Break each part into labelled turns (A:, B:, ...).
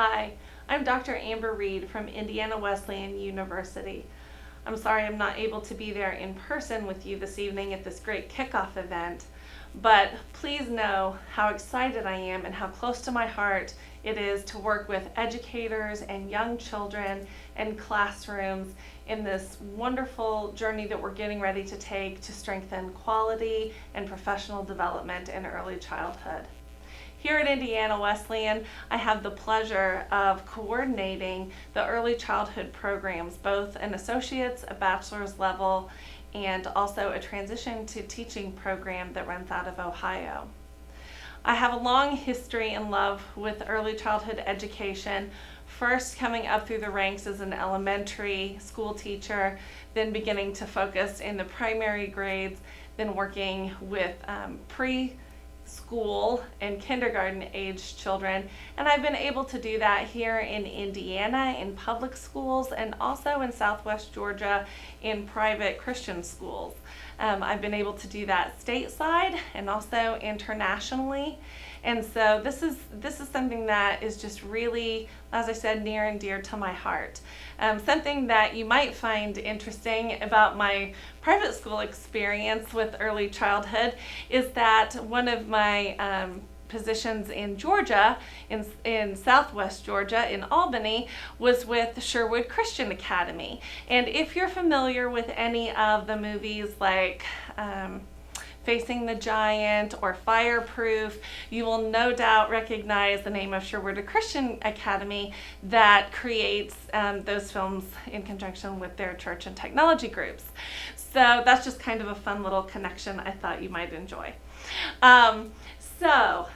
A: Hi, I'm Dr. Amber Reed from Indiana Wesleyan University. I'm sorry I'm not able to be there in person with you this evening at this great kickoff event, but please know how excited I am and how close to my heart it is to work with educators and young children and classrooms in this wonderful journey that we're getting ready to take to strengthen quality and professional development in early childhood. Here at Indiana Wesleyan, I have the pleasure of coordinating the early childhood programs, both an associate's, a bachelor's level, and also a transition to teaching program that runs out of Ohio. I have a long history and love with early childhood education, first coming up through the ranks as an elementary school teacher, then beginning to focus in the primary grades, then working with preschool and kindergarten age children, and I've been able to do that here in Indiana in public schools and also in Southwest Georgia in private Christian schools. I've been able to do that stateside and also internationally, and so this is something that is just really, as I said, near and dear to my heart. Something that you might find interesting about my private school experience with early childhood is that one of my positions in Georgia, in Southwest Georgia, in Albany, was with Sherwood Christian Academy. And if you're familiar with any of the movies like Facing the Giant or Fireproof, you will no doubt recognize the name of Sherwood Christian Academy that creates those films in conjunction with their church and technology groups. So that's just kind of a fun little connection I thought you might enjoy. So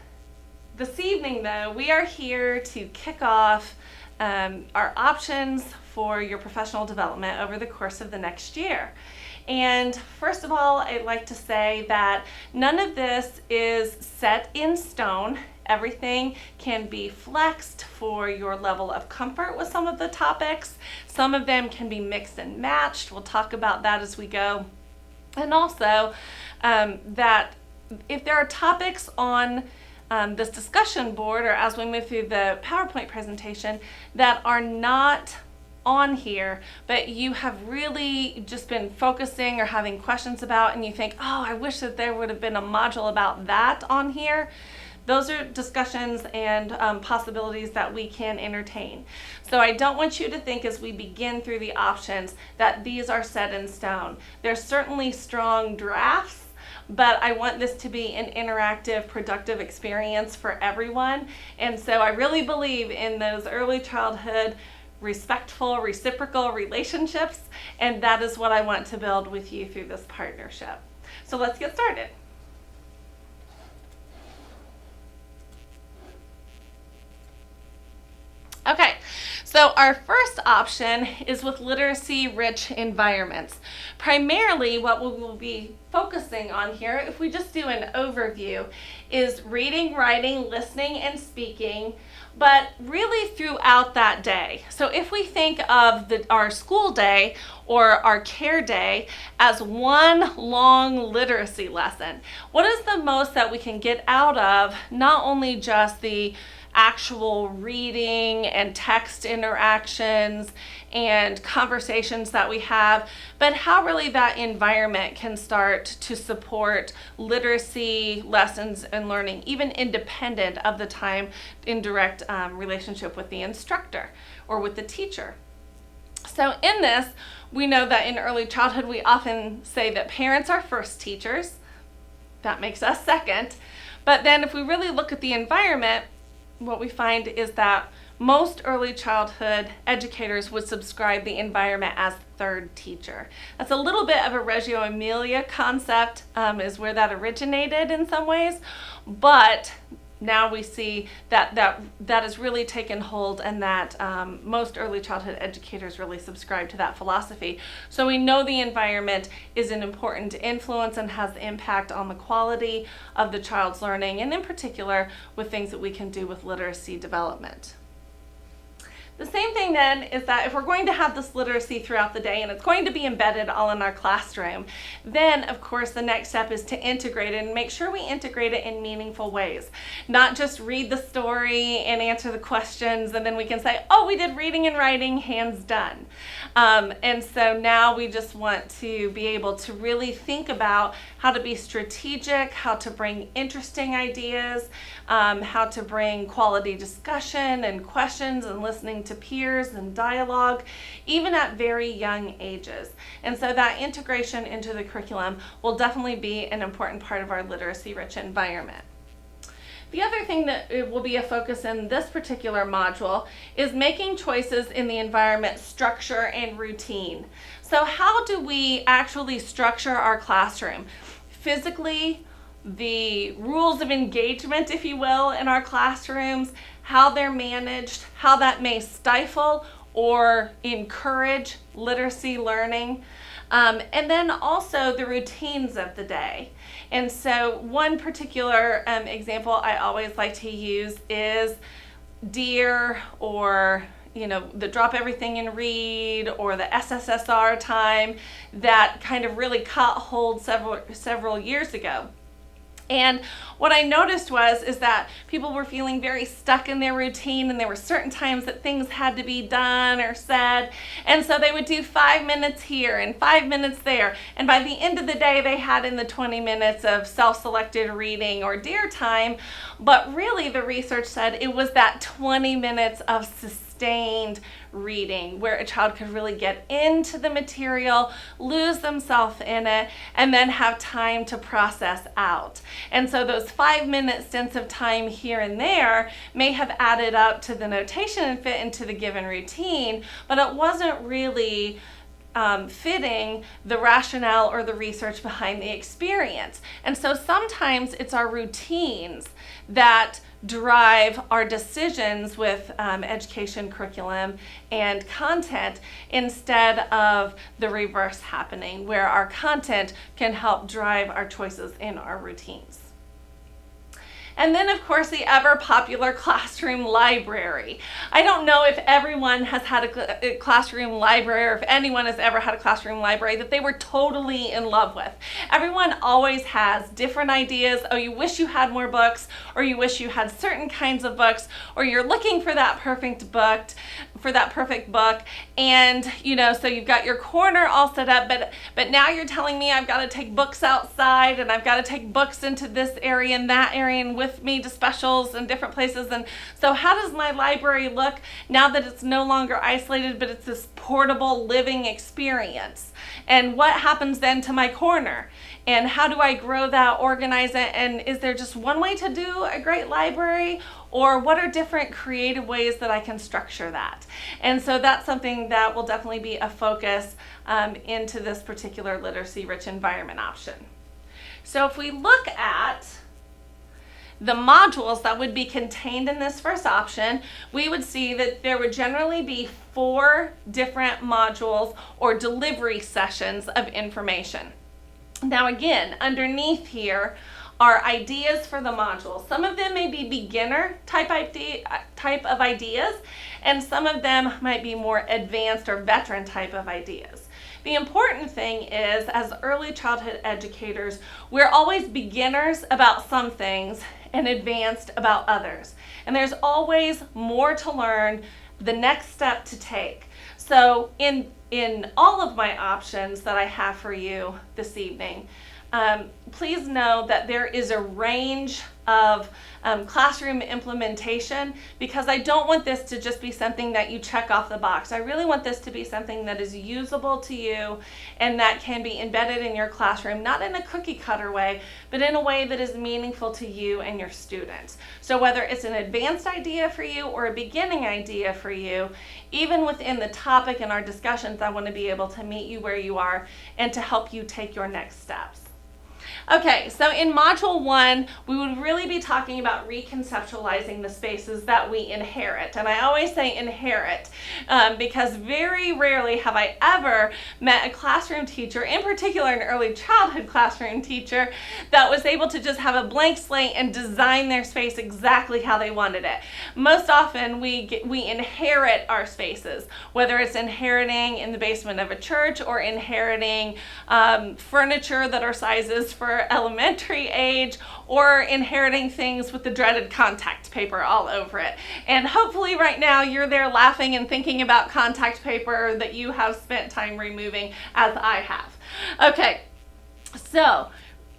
A: this evening, though, we are here to kick off our options for your professional development over the course of the next year. And first of all, I'd like to say that none of this is set in stone. Everything can be flexed for your level of comfort with some of the topics. Some of them can be mixed and matched. We'll talk about that as we go. And also that if there are topics on this discussion board or as we move through the PowerPoint presentation that are not on here, but you have really just been focusing or having questions about, and you think, oh, I wish that there would have been a module about that on here. Those are discussions and possibilities that we can entertain. So I don't want you to think as we begin through the options that these are set in stone. There's certainly strong drafts, but I want this to be an interactive, productive experience for everyone. And so I really believe in those early childhood respectful, reciprocal relationships, and that is what I want to build with you through this partnership. So let's get started. Okay, so our first option is with literacy-rich environments. Primarily what we will be focusing on here, if we just do an overview, is reading, writing, listening, and speaking, but really throughout that day. So if we think of our school day or our care day as one long literacy lesson, what is the most that we can get out of not only just the actual reading and text interactions and conversations that we have, but how really that environment can start to support literacy lessons and learning, even independent of the time in direct relationship with the instructor or with the teacher. So in this, we know that in early childhood, we often say that parents are first teachers. That makes us second. But then if we really look at the environment, what we find is that most early childhood educators would subscribe the environment as third teacher. That's a little bit of a Reggio Emilia concept, is where that originated in some ways, but now we see that has really taken hold, and that most early childhood educators really subscribe to that philosophy. So we know the environment is an important influence and has impact on the quality of the child's learning, and in particular with things that we can do with literacy development. The same thing then is that if we're going to have this literacy throughout the day and it's going to be embedded all in our classroom, then of course the next step is to integrate it and make sure we integrate it in meaningful ways. Not just read the story and answer the questions and then we can say, oh, we did reading and writing, hands done. And so now we just want to be able to really think about how to be strategic, how to bring interesting ideas, how to bring quality discussion and questions and listening to peers and dialogue, even at very young ages. And so that integration into the curriculum will definitely be an important part of our literacy-rich environment. The other thing that will be a focus in this particular module is making choices in the environment structure and routine. So how do we actually structure our classroom? Physically, the rules of engagement, if you will, in our classrooms, how they're managed, how that may stifle or encourage literacy learning, and then also the routines of the day. And so one particular example I always like to use is DEAR, or the drop everything and read, or the SSSR time that kind of really caught hold several years ago. And what I noticed is that people were feeling very stuck in their routine, and there were certain times that things had to be done or said. And so they would do 5 minutes here and 5 minutes there. And by the end of the day, they had in the 20 minutes of self-selected reading or DEAR time. But really, the research said it was that 20 minutes of sustained reading where a child could really get into the material, lose themselves in it, and then have time to process out. And so those 5-minute stints of time here and there may have added up to the notation and fit into the given routine, but it wasn't really fitting the rationale or the research behind the experience. And so sometimes it's our routines that drive our decisions with education curriculum and content, instead of the reverse happening, where our content can help drive our choices in our routines. And then, of course, the ever popular classroom library. I don't know if everyone has had a classroom library, or if anyone has ever had a classroom library that they were totally in love with. Everyone always has different ideas. Oh, you wish you had more books, or you wish you had certain kinds of books, or you're looking for that perfect book, and so you've got your corner all set up, but now you're telling me I've got to take books outside, and I've got to take books into this area and that area and with me to specials and different places. And so how does my library look now that it's no longer isolated, but it's this portable living experience? And what happens then to my corner? And how do I grow that, organize it? And is there just one way to do a great library? Or what are different creative ways that I can structure that? And so that's something that will definitely be a focus into this particular literacy-rich environment option. So if we look at the modules that would be contained in this first option, we would see that there would generally be 4 different modules or delivery sessions of information. Now again, underneath here are ideas for the module. Some of them may be beginner type of ideas, and some of them might be more advanced or veteran type of ideas. The important thing is, as early childhood educators, we're always beginners about some things and advanced about others. And there's always more to learn, the next step to take. So in all of my options that I have for you this evening, please know that there is a range of classroom implementation, because I don't want this to just be something that you check off the box. I really want this to be something that is usable to you and that can be embedded in your classroom, not in a cookie cutter way, but in a way that is meaningful to you and your students. So whether it's an advanced idea for you or a beginning idea for you, even within the topic in our discussions, I want to be able to meet you where you are and to help you take your next steps. Okay, so in Module 1, we would really be talking about reconceptualizing the spaces that we inherit. And I always say inherit because very rarely have I ever met a classroom teacher, in particular an early childhood classroom teacher, that was able to just have a blank slate and design their space exactly how they wanted it. Most often we inherit our spaces, whether it's inheriting in the basement of a church or inheriting furniture that are sizes for elementary age, or inheriting things with the dreaded contact paper all over it. And hopefully right now you're there laughing and thinking about contact paper that you have spent time removing, as I have. Okay, so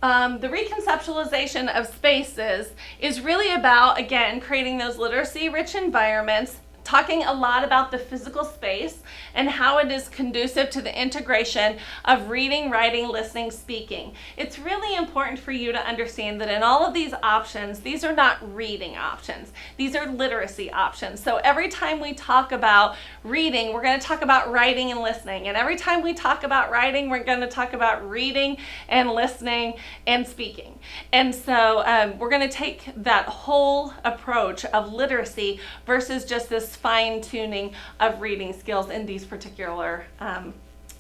A: the reconceptualization of spaces is really about, again, creating those literacy-rich environments, talking a lot about the physical space and how it is conducive to the integration of reading, writing, listening, speaking. It's really important for you to understand that in all of these options, these are not reading options. These are literacy options. So every time we talk about reading, we're going to talk about writing and listening. And every time we talk about writing, we're going to talk about reading and listening and speaking. And so we're going to take that whole approach of literacy versus just this fine-tuning of reading skills in these particular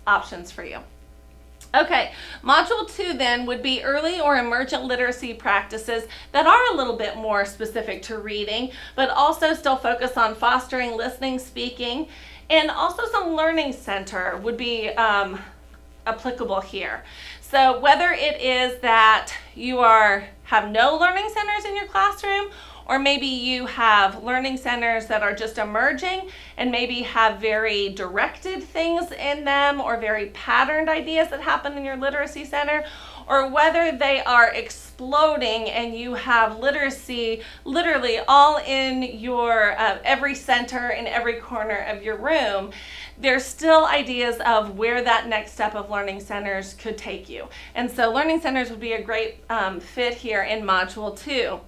A: options for you. Okay, Module 2 then would be early or emergent literacy practices that are a little bit more specific to reading, but also still focus on fostering listening, speaking, and also some learning center would be applicable here. So whether it is that you have no learning centers in your classroom, or maybe you have learning centers that are just emerging and maybe have very directed things in them or very patterned ideas that happen in your literacy center, or whether they are exploding and you have literacy literally all in your every center in every corner of your room, there's still ideas of where that next step of learning centers could take you. And so learning centers would be a great fit here in Module 2.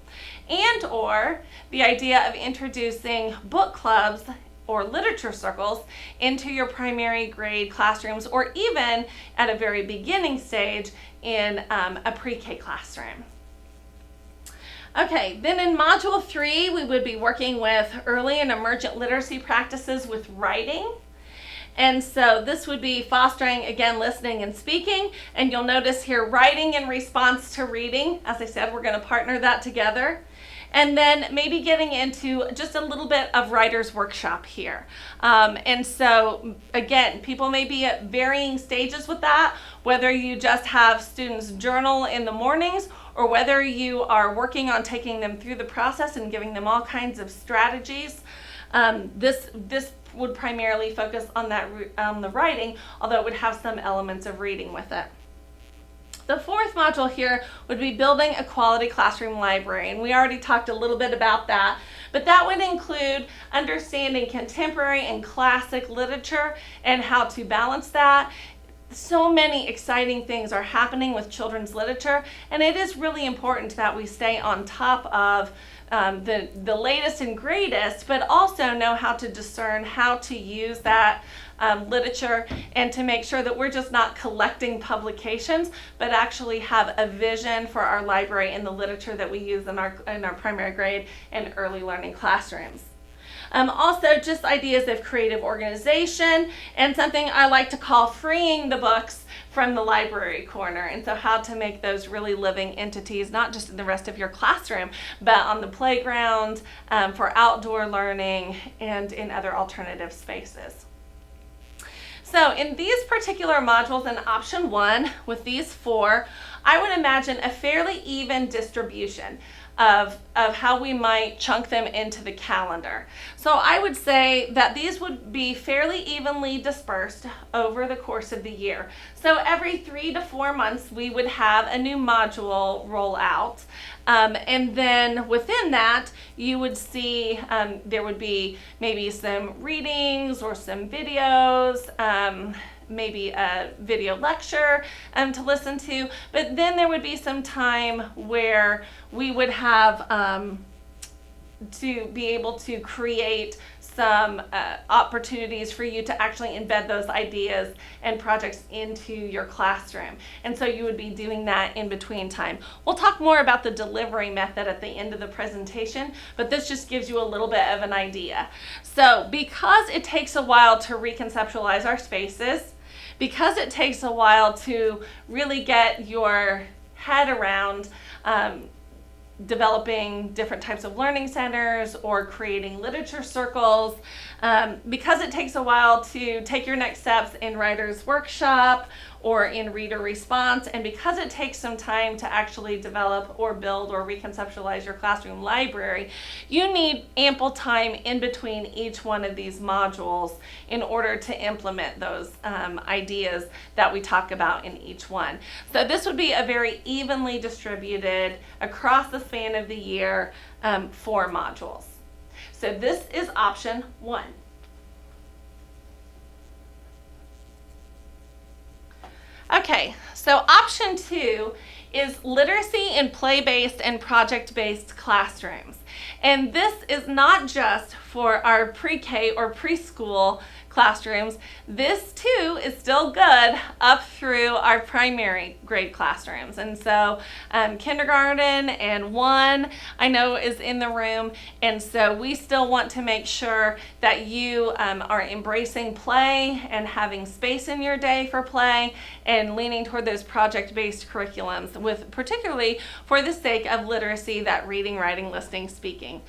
A: And or the idea of introducing book clubs or literature circles into your primary grade classrooms, or even at a very beginning stage in a pre-K classroom. Okay, then in Module 3, we would be working with early and emergent literacy practices with writing. And so this would be fostering, again, listening and speaking. And you'll notice here, writing in response to reading. As I said, we're going to partner that together. And then maybe getting into just a little bit of writer's workshop here. And so, again, people may be at varying stages with that, whether you just have students journal in the mornings or whether you are working on taking them through the process and giving them all kinds of strategies. This would primarily focus on the writing, although it would have some elements of reading with it. The fourth module here would be building a quality classroom library, and we already talked a little bit about that, but that would include understanding contemporary and classic literature and how to balance that. So many exciting things are happening with children's literature, and it is really important that we stay on top of the latest and greatest, but also know how to discern how to use that literature, and to make sure that we're just not collecting publications, but actually have a vision for our library and the literature that we use in our primary grade and early learning classrooms. Also, just ideas of creative organization and something I like to call freeing the books from the library corner. And so how to make those really living entities, not just in the rest of your classroom, but on the playground, for outdoor learning, and in other alternative spaces. So in these particular modules in option 1, with these 4, I would imagine a fairly even distribution of how we might chunk them into the calendar. So I would say that these would be fairly evenly dispersed over the course of the year. So every 3 to 4 months we would have a new module roll out. And then within that, you would see there would be maybe some readings or some videos, maybe a video lecture to listen to, but then there would be some time where we would have to be able to create some opportunities for you to actually embed those ideas and projects into your classroom. And so you would be doing that in between time. We'll talk more about the delivery method at the end of the presentation, but this just gives you a little bit of an idea. So because it takes a while to reconceptualize our spaces, because it takes a while to really get your head around developing different types of learning centers or creating literature circles, because it takes a while to take your next steps in writer's workshop or in reader response, and because it takes some time to actually develop or build or reconceptualize your classroom library, you need ample time in between each one of these modules in order to implement those ideas that we talk about in each one. So this would be a very evenly distributed across the span of the year 4 modules. So this is option 1. Okay, so option 2 is literacy in play-based and project-based classrooms. And this is not just for our pre-K or preschool classrooms. This too is still good up through our primary grade classrooms. And so kindergarten and 1 I know is in the room, and so we still want to make sure that you are embracing play and having space in your day for play and leaning toward those project-based curriculums, with particularly for the sake of literacy, that reading, writing, listening, speaking.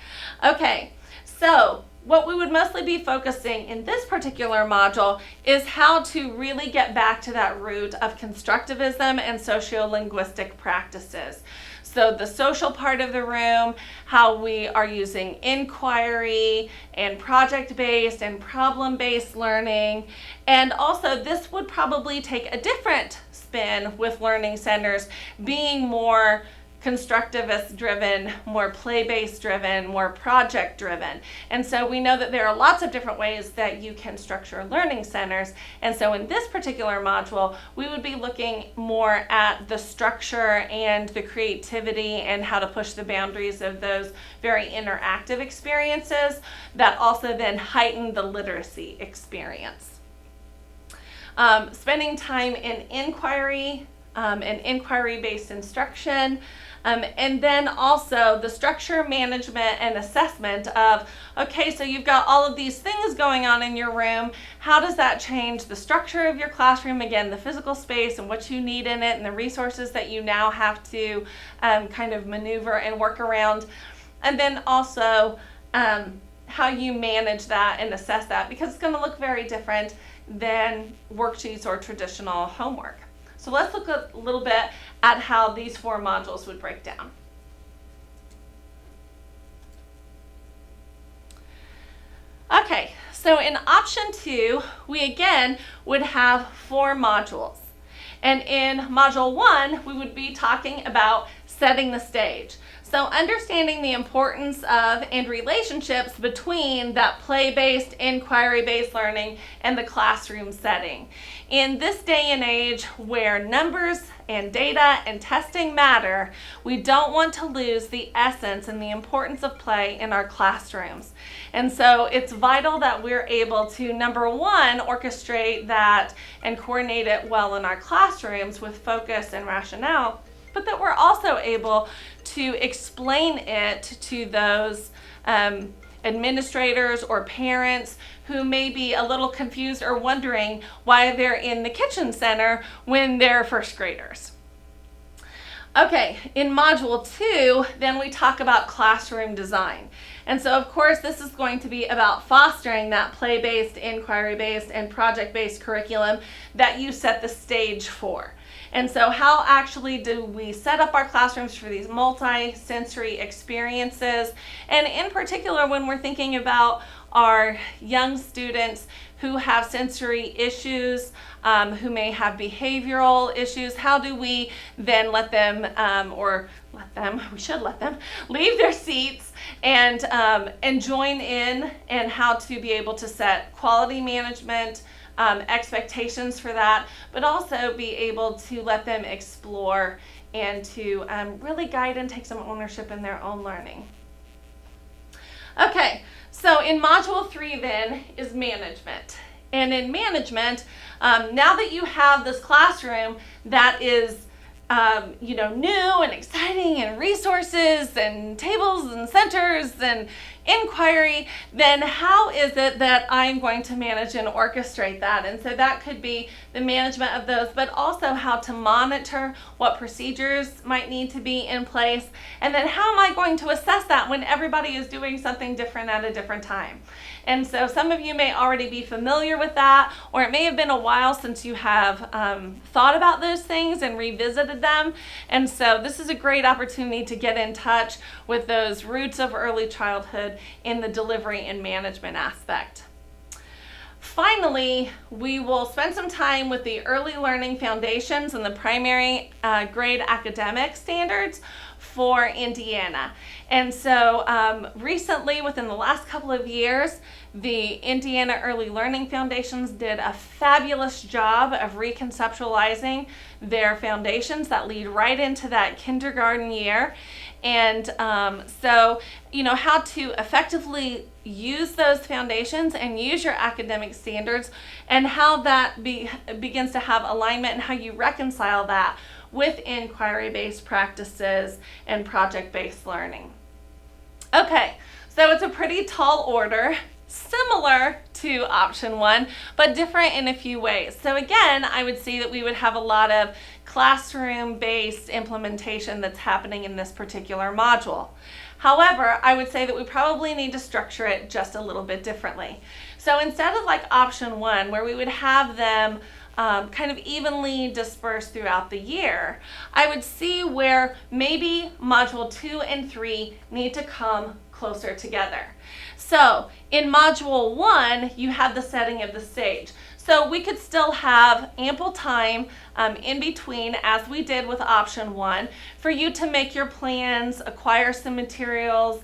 A: Okay, so what we would mostly be focusing in this particular module is how to really get back to that root of constructivism and sociolinguistic practices. So the social part of the room, how we are using inquiry and project-based and problem-based learning. And also this would probably take a different spin with learning centers being more constructivist driven, more play-based driven, more project driven. And so we know that there are lots of different ways that you can structure learning centers. And so in this particular module, we would be looking more at the structure and the creativity and how to push the boundaries of those very interactive experiences that also then heighten the literacy experience. Spending time in inquiry and inquiry-based instruction, and then also the structure, management, and assessment of, okay, so you've got all of these things going on in your room. How does that change the structure of your classroom? Again, the physical space and what you need in it and the resources that you now have to kind of maneuver and work around. And then also how you manage that and assess that, because it's going to look very different than worksheets or traditional homework. So let's look a little bit at how these 4 modules would break down. Okay, so in option 2, we again would have 4 modules. And in module 1, we would be talking about setting the stage. So understanding the importance of and relationships between that play-based, inquiry-based learning and the classroom setting. In this day and age where numbers and data and testing matter, we don't want to lose the essence and the importance of play in our classrooms. And so it's vital that we're able to, number 1, orchestrate that and coordinate it well in our classrooms with focus and rationale, but that we're also able to explain it to those administrators or parents who may be a little confused or wondering why they're in the kitchen center when they're first graders. Okay, in module 2, then we talk about classroom design. And so of course this is going to be about fostering that play-based, inquiry-based, and project-based curriculum that you set the stage for. And so how actually do we set up our classrooms for these multi-sensory experiences? And in particular, when we're thinking about our young students who have sensory issues, who may have behavioral issues, how do we then let them, we should let them leave their seats and join in, and how to be able to set quality management expectations for that, but also be able to let them explore and to really guide and take some ownership in their own learning. Okay, so in Module 3 then is management. And in management, now that you have this classroom that is new and exciting and resources and tables and centers and inquiry, then how is it that I'm going to manage and orchestrate that? And so that could be the management of those, but also how to monitor what procedures might need to be in place. And then how am I going to assess that when everybody is doing something different at a different time? And so some of you may already be familiar with that, or it may have been a while since you have thought about those things and revisited them. And so this is a great opportunity to get in touch with those roots of early childhood in the delivery and management aspect. Finally, we will spend some time with the early learning foundations and the primary grade academic standards for Indiana. And so recently, within the last couple of years, the Indiana Early Learning Foundations did a fabulous job of reconceptualizing their foundations that lead right into that kindergarten year. And so, how to effectively use those foundations and use your academic standards, and how that begins to have alignment, and how you reconcile that with inquiry-based practices and project-based learning. Okay, so it's a pretty tall order, similar to option 1, but different in a few ways. So again, I would see that we would have a lot of classroom-based implementation that's happening in this particular module. However, I would say that we probably need to structure it just a little bit differently. So instead of like option 1, where we would have them kind of evenly dispersed throughout the year, I would see where maybe module 2 and 3 need to come closer together. So in module 1, you have the setting of the stage. So we could still have ample time in between, as we did with option 1, for you to make your plans, acquire some materials,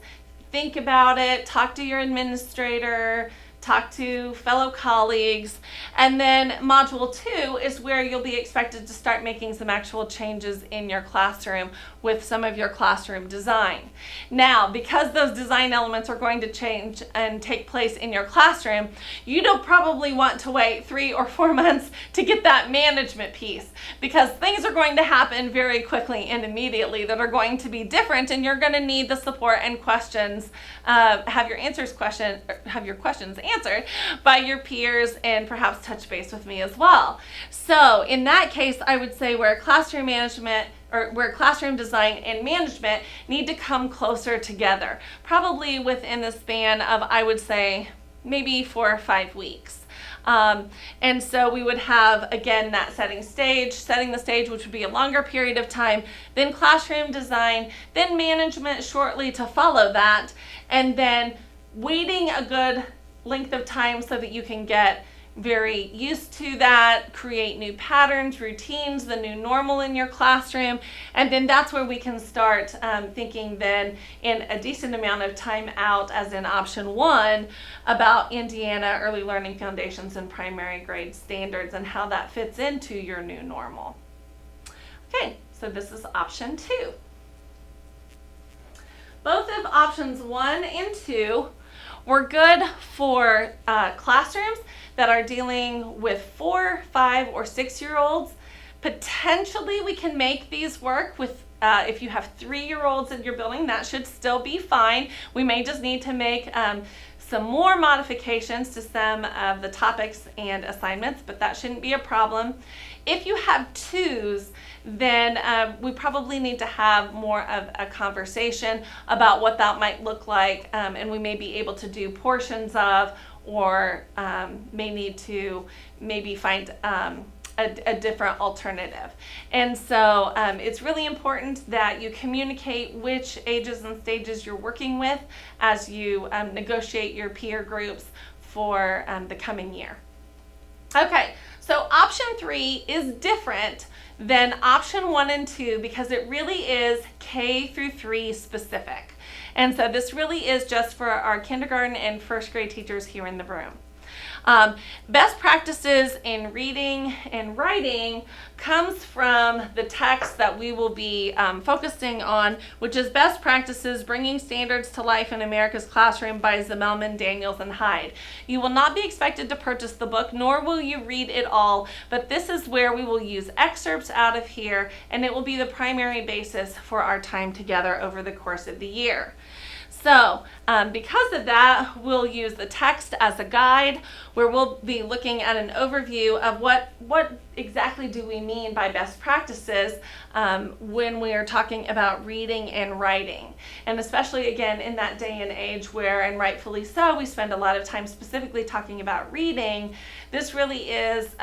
A: think about it, talk to your administrator, talk to fellow colleagues. And then module 2 is where you'll be expected to start making some actual changes in your classroom with some of your classroom design. Now, because those design elements are going to change and take place in your classroom, you don't probably want to wait 3 or 4 months to get that management piece, because things are going to happen very quickly and immediately that are going to be different, and you're going to need the support and questions, have your questions answered by your peers, and perhaps touch base with me as well. So in that case, I would say where classroom management or where classroom design and management need to come closer together, probably within the span of, I would say, maybe 4 or 5 weeks. And so we would have, again, that setting the stage, which would be a longer period of time, then classroom design, then management shortly to follow that, and then waiting a good length of time so that you can get very used to that, create new patterns, routines, the new normal in your classroom, and then that's where we can start thinking then in a decent amount of time out, as in option 1, about Indiana Early Learning Foundations and primary grade standards and how that fits into your new normal. Okay, so this is option 2. Both of options 1 and 2 were good for classrooms that are dealing with 4, 5, or 6-year-olds. Potentially we can make these work with if you have 3-year-olds in your building. That should still be fine. We may just need to make some more modifications to some of the topics and assignments, but that shouldn't be a problem. If you have 2s, then we probably need to have more of a conversation about what that might look like, and we may be able to do portions of, or may need to maybe find a different alternative. And so it's really important that you communicate which ages and stages you're working with as you negotiate your peer groups for the coming year. Okay, so option 3 is different than option 1 and 2 because it really is K through 3 specific. And so this really is just for our kindergarten and first grade teachers here in the room. Best practices in reading and writing comes from the text that we will be focusing on, which is Best Practices Bringing Standards to Life in America's Classroom by Zimmelman, Daniels, and Hyde. You will not be expected to purchase the book, nor will you read it all, but this is where we will use excerpts out of here, and it will be the primary basis for our time together over the course of the year. So because of that, we'll use the text as a guide, where we'll be looking at an overview of what exactly do we mean by best practices when we are talking about reading and writing. And especially, again, in that day and age where, and rightfully so, we spend a lot of time specifically talking about reading, this really is,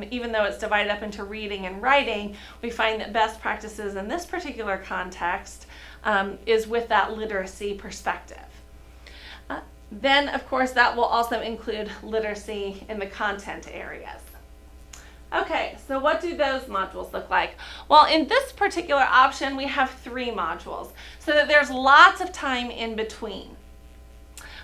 A: even though it's divided up into reading and writing, we find that best practices in this particular context is with that literacy perspective. Then, of course, that will also include literacy in the content areas. Okay, so what do those modules look like? Well, in this particular option, we have 3 modules, so that there's lots of time in between.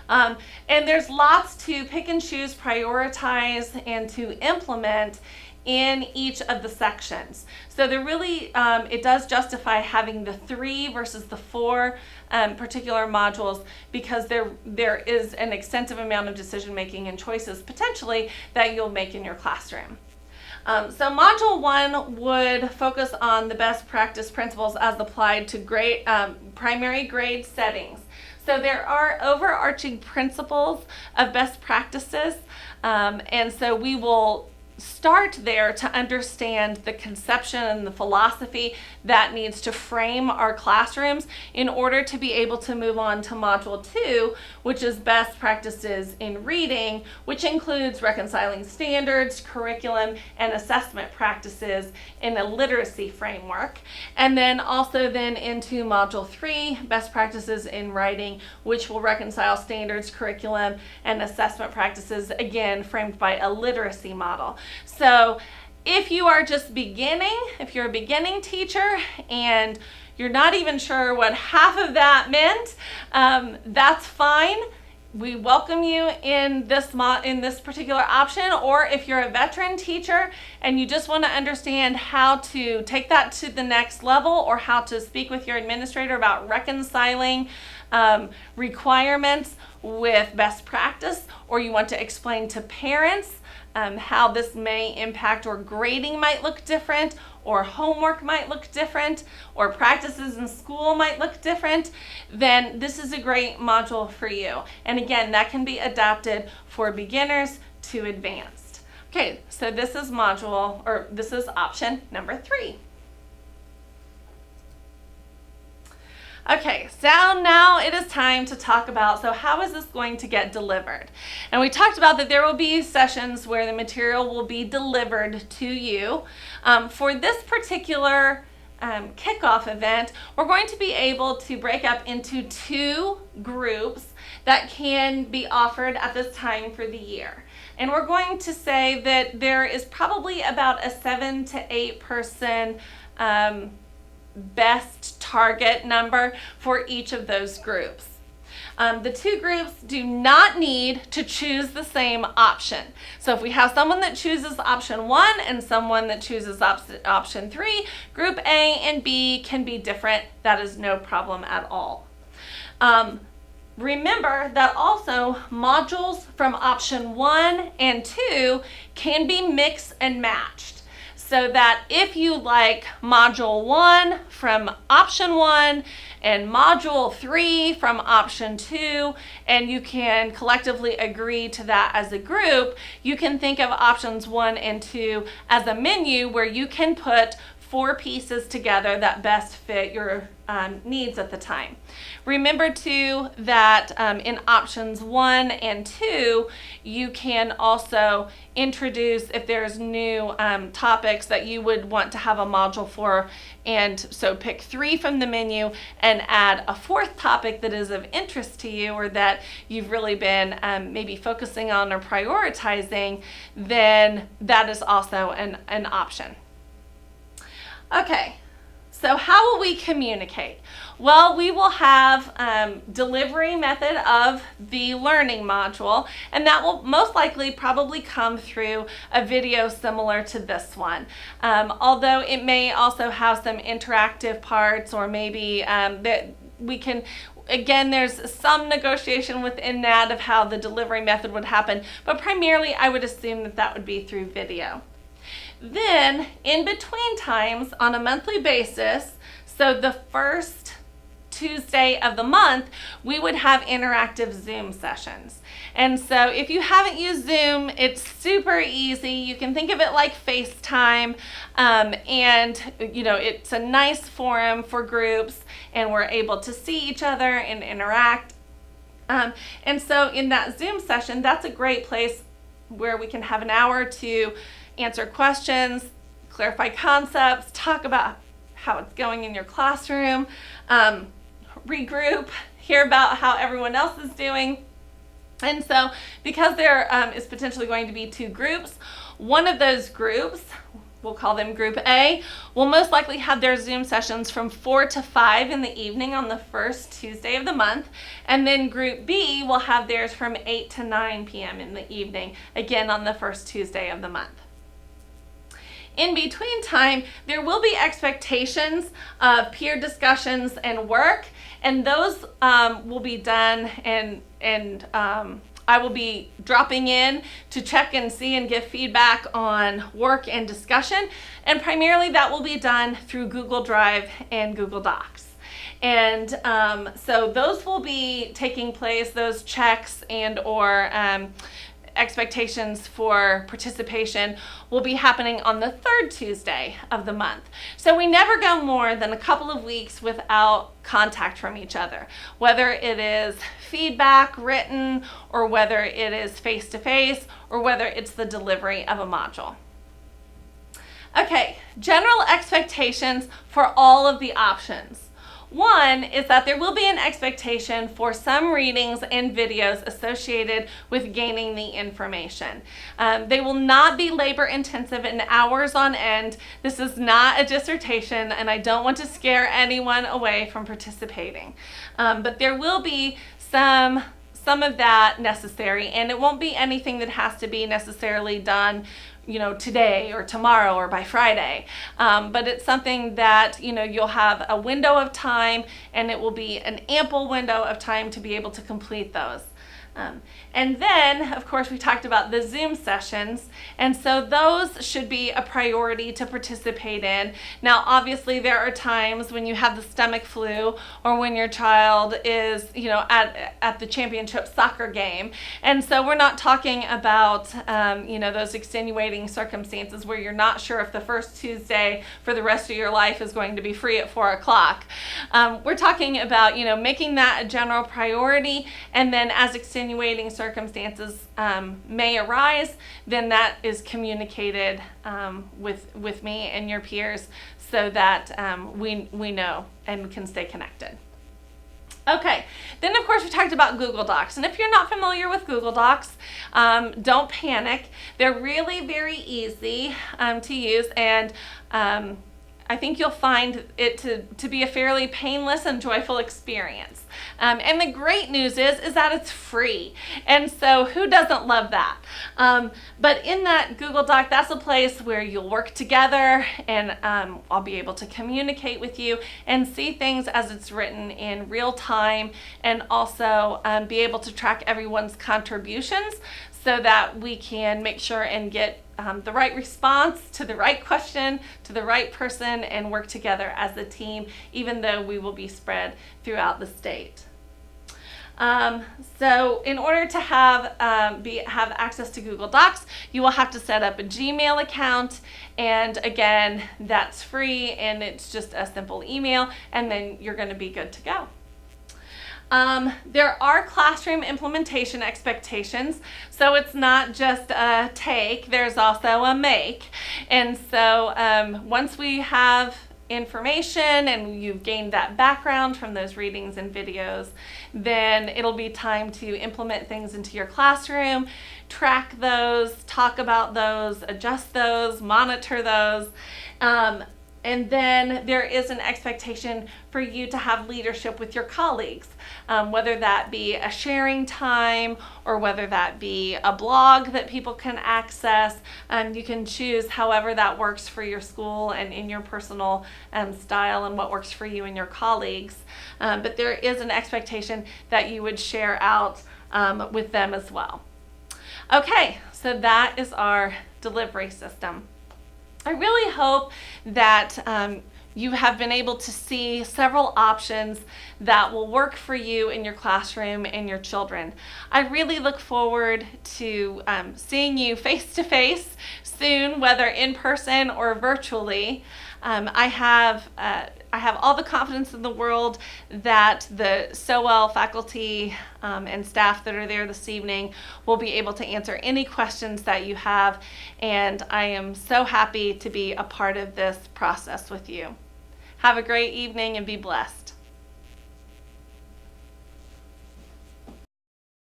A: And there's lots to pick and choose, prioritize, and to implement in each of the sections. So there really, it does justify having the 3 versus the 4 particular modules, because there is an extensive amount of decision making and choices potentially that you'll make in your classroom. So module 1 would focus on the best practice principles as applied to primary grade settings. So there are overarching principles of best practices, and so we will start there to understand the conception and the philosophy that needs to frame our classrooms in order to be able to move on to module 2, which is best practices in reading, which includes reconciling standards, curriculum, and assessment practices in a literacy framework. And then also then into module 3, best practices in writing, which will reconcile standards, curriculum, and assessment practices, again framed by a literacy model. So if you are just beginning, if you're a beginning teacher and you're not even sure what half of that meant, that's fine. We welcome you in this particular option. Or if you're a veteran teacher and you just want to understand how to take that to the next level, or how to speak with your administrator about reconciling requirements with best practice, or you want to explain to parents how this may impact, or grading might look different, or homework might look different, or practices in school might look different, then this is a great module for you. And again, that can be adapted for beginners to advanced. Okay, so this is option number 3. Okay, so now it is time to talk about, so how is this going to get delivered? And we talked about that there will be sessions where the material will be delivered to you. For this particular kickoff event, we're going to be able to break up into 2 groups that can be offered at this time for the year. And we're going to say that there is probably about a 7 to 8 person best target number for each of those groups. The 2 groups do not need to choose the same option. So if we have someone that chooses option 1 and someone that chooses option 3, group A and B can be different. That is no problem at all. Remember that also modules from option 1 and 2 can be mixed and matched. So that if you like module 1 from option 1 and module 3 from option 2, and you can collectively agree to that as a group, you can think of options 1 and 2 as a menu where you can put 4 pieces together that best fit your needs at the time. Remember too that in options 1 and 2, you can also introduce, if there's new topics that you would want to have a module for, and so pick 3 from the menu and add a 4th topic that is of interest to you, or that you've really been maybe focusing on or prioritizing, then that is also an option. Okay, So how will we communicate? Well, we will have delivery method of the learning module, and that will most likely probably come through a video similar to this one. Although it may also have some interactive parts, or maybe that we can, again, there's some negotiation within that of how the delivery method would happen, but primarily I would assume that that would be through video. Then, in between times, on a monthly basis, so the first Tuesday of the month, we would have interactive Zoom sessions. And so if you haven't used Zoom, it's super easy. You can think of it like FaceTime, and it's a nice forum for groups, and we're able to see each other and interact. And so in that Zoom session, that's a great place where we can have an hour to answer questions, clarify concepts, talk about how it's going in your classroom, regroup, hear about how everyone else is doing. And so because there is potentially going to be two groups, one of those groups, we'll call them Group A, will most likely have their Zoom sessions from 4 to 5 in the evening on the first Tuesday of the month. And then Group B will have theirs from 8 to 9 p.m. in the evening, again on the first Tuesday of the month. In between time, there will be expectations of peer discussions and work, and those will be done, and I will be dropping in to check and see and give feedback on work and discussion, and primarily that will be done through Google Drive and Google Docs. And so those will be taking place, those checks and or expectations for participation will be happening on the third Tuesday of the month. So we never go more than a couple of weeks without contact from each other, whether it is feedback written, or whether it is face-to-face, or whether it's the delivery of a module. Okay, general expectations for all of the options. One is that there will be an expectation for some readings and videos associated with gaining the information. They will not be labor intensive and hours on end. This is not a dissertation, and I don't want to scare anyone away from participating. But there will be some of that necessary, and it won't be anything that has to be necessarily done today or tomorrow or by Friday. But it's something that, you'll have a window of time, and it will be an ample window of time to be able to complete those. And then, of course, we talked about the Zoom sessions, and so those should be a priority to participate in. Now, obviously, there are times when you have the stomach flu, or when your child is, at the championship soccer game, and so we're not talking about, those extenuating circumstances where you're not sure if the first Tuesday for the rest of your life is going to be free at 4 o'clock. We're talking about, making that a general priority, and then as extenuating circumstances may arise, then that is communicated with me and your peers, so that we know and can stay connected. Okay, then of course we talked about Google Docs, and if you're not familiar with Google Docs, don't panic. They're really very easy to use, and I think you'll find it to be a fairly painless and joyful experience. And the great news is that it's free. And so who doesn't love that? But in that Google Doc, that's a place where you'll work together, and I'll be able to communicate with you and see things as it's written in real time, and also be able to track everyone's contributions so that we can make sure and get the right response to the right question to the right person, and work together as a team, even though we will be spread throughout the state. So in order to have access to Google Docs, you will have to set up a Gmail account, and again, that's free, and it's just a simple email, and then you're going to be good to go. There are classroom implementation expectations, so it's not just a take, there's also a make. And so once we have information and you've gained that background from those readings and videos, then it'll be time to implement things into your classroom, track those, talk about those, adjust those, monitor those. And then there is an expectation for you to have leadership with your colleagues, whether that be a sharing time or whether that be a blog that people can access. You can choose however that works for your school and in your personal style and what works for you and your colleagues. But there is an expectation that you would share out with them as well. Okay, so that is our delivery system. I really hope that you have been able to see several options that will work for you in your classroom and your children. I really look forward to seeing you face to face soon, whether in person or virtually. I have all the confidence in the world that the Sowell faculty and staff that are there this evening will be able to answer any questions that you have, and I am so happy to be a part of this process with you. Have a great evening and be blessed.